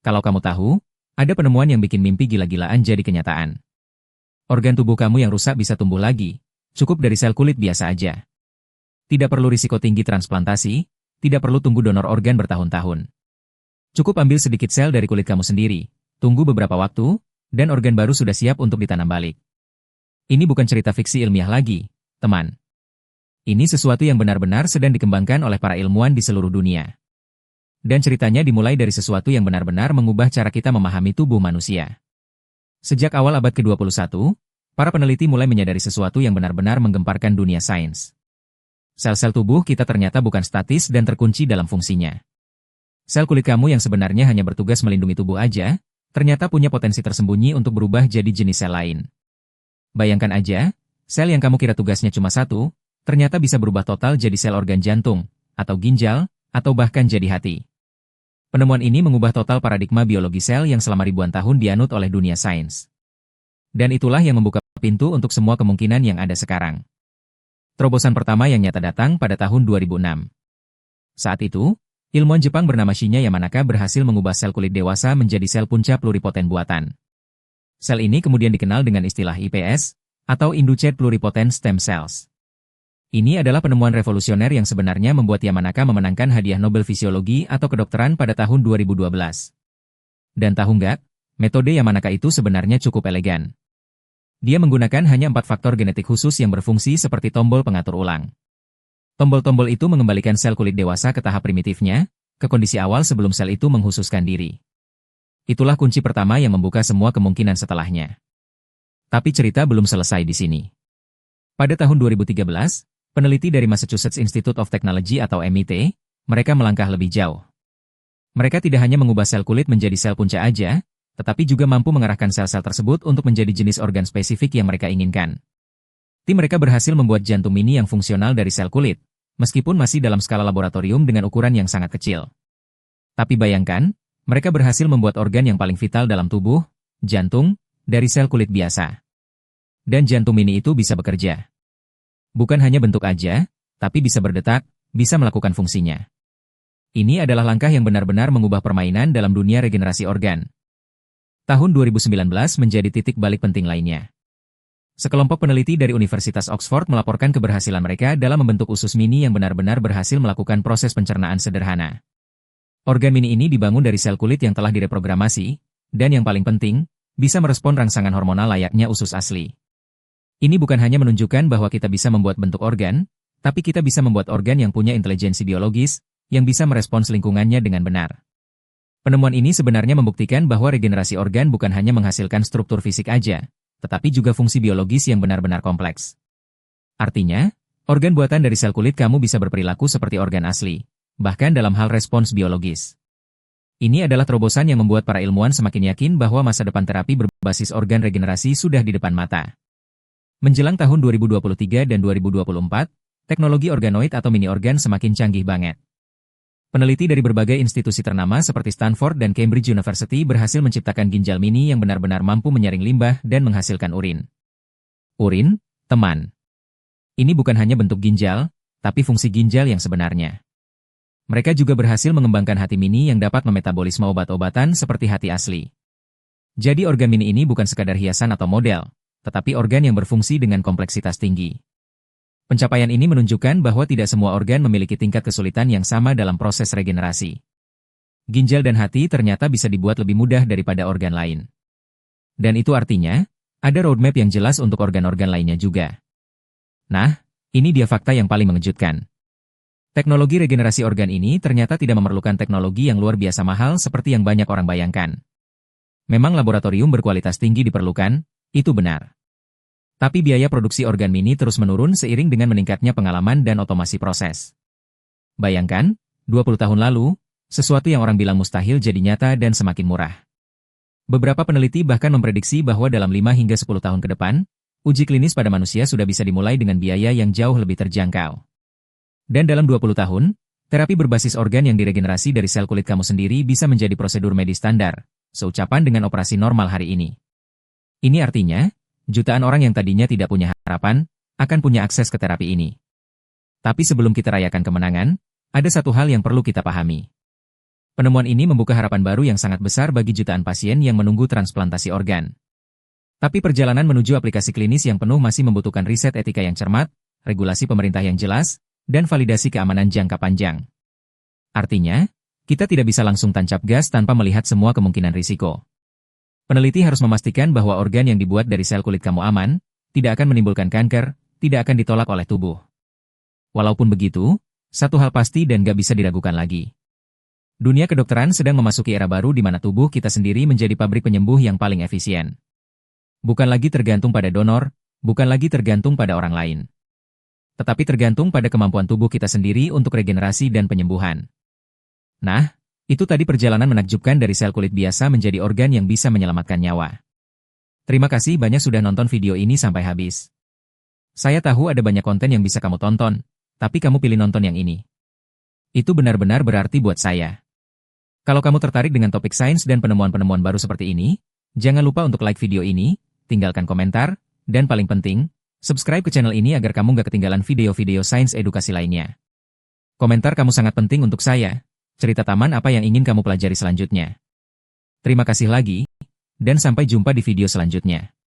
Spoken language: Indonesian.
Kalau kamu tahu, ada penemuan yang bikin mimpi gila-gilaan jadi kenyataan. Organ tubuh kamu yang rusak bisa tumbuh lagi, cukup dari sel kulit biasa aja. Tidak perlu risiko tinggi transplantasi, tidak perlu tunggu donor organ bertahun-tahun. Cukup ambil sedikit sel dari kulit kamu sendiri, tunggu beberapa waktu, dan organ baru sudah siap untuk ditanam balik. Ini bukan cerita fiksi ilmiah lagi, teman. Ini sesuatu yang benar-benar sedang dikembangkan oleh para ilmuwan di seluruh dunia. Dan ceritanya dimulai dari sesuatu yang benar-benar mengubah cara kita memahami tubuh manusia. Sejak awal abad ke-21, para peneliti mulai menyadari sesuatu yang benar-benar menggemparkan dunia sains. Sel-sel tubuh kita ternyata bukan statis dan terkunci dalam fungsinya. Sel kulit kamu yang sebenarnya hanya bertugas melindungi tubuh aja, ternyata punya potensi tersembunyi untuk berubah jadi jenis sel lain. Bayangkan aja, sel yang kamu kira tugasnya cuma satu, ternyata bisa berubah total jadi sel organ jantung, atau ginjal, atau bahkan jadi hati. Penemuan ini mengubah total paradigma biologi sel yang selama ribuan tahun dianut oleh dunia sains. Dan itulah yang membuka pintu untuk semua kemungkinan yang ada sekarang. Terobosan pertama yang nyata datang pada tahun 2006. Saat itu, ilmuwan Jepang bernama Shinya Yamanaka berhasil mengubah sel kulit dewasa menjadi sel punca pluripoten buatan. Sel ini kemudian dikenal dengan istilah IPS, atau Induced Pluripotent Stem Cells. Ini adalah penemuan revolusioner yang sebenarnya membuat Yamanaka memenangkan hadiah Nobel Fisiologi atau Kedokteran pada tahun 2012. Dan tahu nggak, metode Yamanaka itu sebenarnya cukup elegan. Dia menggunakan hanya 4 faktor genetik khusus yang berfungsi seperti tombol pengatur ulang. Tombol-tombol itu mengembalikan sel kulit dewasa ke tahap primitifnya, ke kondisi awal sebelum sel itu menghususkan diri. Itulah kunci pertama yang membuka semua kemungkinan setelahnya. Tapi cerita belum selesai di sini. Pada tahun 2013, peneliti dari Massachusetts Institute of Technology atau MIT, mereka melangkah lebih jauh. Mereka tidak hanya mengubah sel kulit menjadi sel punca aja, tetapi juga mampu mengarahkan sel-sel tersebut untuk menjadi jenis organ spesifik yang mereka inginkan. Tim mereka berhasil membuat jantung mini yang fungsional dari sel kulit, meskipun masih dalam skala laboratorium dengan ukuran yang sangat kecil. Tapi bayangkan, mereka berhasil membuat organ yang paling vital dalam tubuh, jantung, dari sel kulit biasa. Dan jantung mini itu bisa bekerja. Bukan hanya bentuk aja, tapi bisa berdetak, bisa melakukan fungsinya. Ini adalah langkah yang benar-benar mengubah permainan dalam dunia regenerasi organ. Tahun 2019 menjadi titik balik penting lainnya. Sekelompok peneliti dari Universitas Oxford melaporkan keberhasilan mereka dalam membentuk usus mini yang benar-benar berhasil melakukan proses pencernaan sederhana. Organ mini ini dibangun dari sel kulit yang telah direprogramasi, dan yang paling penting, bisa merespon rangsangan hormonal layaknya usus asli. Ini bukan hanya menunjukkan bahwa kita bisa membuat bentuk organ, tapi kita bisa membuat organ yang punya intelijensi biologis, yang bisa merespons lingkungannya dengan benar. Penemuan ini sebenarnya membuktikan bahwa regenerasi organ bukan hanya menghasilkan struktur fisik aja, tetapi juga fungsi biologis yang benar-benar kompleks. Artinya, organ buatan dari sel kulit kamu bisa berperilaku seperti organ asli, bahkan dalam hal respons biologis. Ini adalah terobosan yang membuat para ilmuwan semakin yakin bahwa masa depan terapi berbasis organ regenerasi sudah di depan mata. Menjelang tahun 2023 dan 2024, teknologi organoid atau mini organ semakin canggih banget. Peneliti dari berbagai institusi ternama seperti Stanford dan Cambridge University berhasil menciptakan ginjal mini yang benar-benar mampu menyaring limbah dan menghasilkan urin. Urin, teman. Ini bukan hanya bentuk ginjal, tapi fungsi ginjal yang sebenarnya. Mereka juga berhasil mengembangkan hati mini yang dapat memetabolisme obat-obatan seperti hati asli. Jadi organ mini ini bukan sekadar hiasan atau model, tetapi organ yang berfungsi dengan kompleksitas tinggi. Pencapaian ini menunjukkan bahwa tidak semua organ memiliki tingkat kesulitan yang sama dalam proses regenerasi. Ginjal dan hati ternyata bisa dibuat lebih mudah daripada organ lain. Dan itu artinya, ada roadmap yang jelas untuk organ-organ lainnya juga. Nah, ini dia fakta yang paling mengejutkan. Teknologi regenerasi organ ini ternyata tidak memerlukan teknologi yang luar biasa mahal seperti yang banyak orang bayangkan. Memang laboratorium berkualitas tinggi diperlukan, itu benar. Tapi biaya produksi organ mini terus menurun seiring dengan meningkatnya pengalaman dan otomasi proses. Bayangkan, 20 tahun lalu, sesuatu yang orang bilang mustahil jadi nyata dan semakin murah. Beberapa peneliti bahkan memprediksi bahwa dalam 5 hingga 10 tahun ke depan, uji klinis pada manusia sudah bisa dimulai dengan biaya yang jauh lebih terjangkau. Dan dalam 20 tahun, terapi berbasis organ yang diregenerasi dari sel kulit kamu sendiri bisa menjadi prosedur medis standar, seucapan dengan operasi normal hari ini. Ini artinya, jutaan orang yang tadinya tidak punya harapan, akan punya akses ke terapi ini. Tapi sebelum kita rayakan kemenangan, ada satu hal yang perlu kita pahami. Penemuan ini membuka harapan baru yang sangat besar bagi jutaan pasien yang menunggu transplantasi organ. Tapi perjalanan menuju aplikasi klinis yang penuh masih membutuhkan riset etika yang cermat, regulasi pemerintah yang jelas, dan validasi keamanan jangka panjang. Artinya, kita tidak bisa langsung tancap gas tanpa melihat semua kemungkinan risiko. Peneliti harus memastikan bahwa organ yang dibuat dari sel kulit kamu aman, tidak akan menimbulkan kanker, tidak akan ditolak oleh tubuh. Walaupun begitu, satu hal pasti dan gak bisa diragukan lagi. Dunia kedokteran sedang memasuki era baru di mana tubuh kita sendiri menjadi pabrik penyembuh yang paling efisien. Bukan lagi tergantung pada donor, bukan lagi tergantung pada orang lain. Tetapi tergantung pada kemampuan tubuh kita sendiri untuk regenerasi dan penyembuhan. Nah, itu tadi perjalanan menakjubkan dari sel kulit biasa menjadi organ yang bisa menyelamatkan nyawa. Terima kasih banyak sudah nonton video ini sampai habis. Saya tahu ada banyak konten yang bisa kamu tonton, tapi kamu pilih nonton yang ini. Itu benar-benar berarti buat saya. Kalau kamu tertarik dengan topik sains dan penemuan-penemuan baru seperti ini, jangan lupa untuk like video ini, tinggalkan komentar, dan paling penting, subscribe ke channel ini agar kamu gak ketinggalan video-video sains edukasi lainnya. Komentar kamu sangat penting untuk saya. Cerita taman apa yang ingin kamu pelajari selanjutnya. Terima kasih lagi, dan sampai jumpa di video selanjutnya.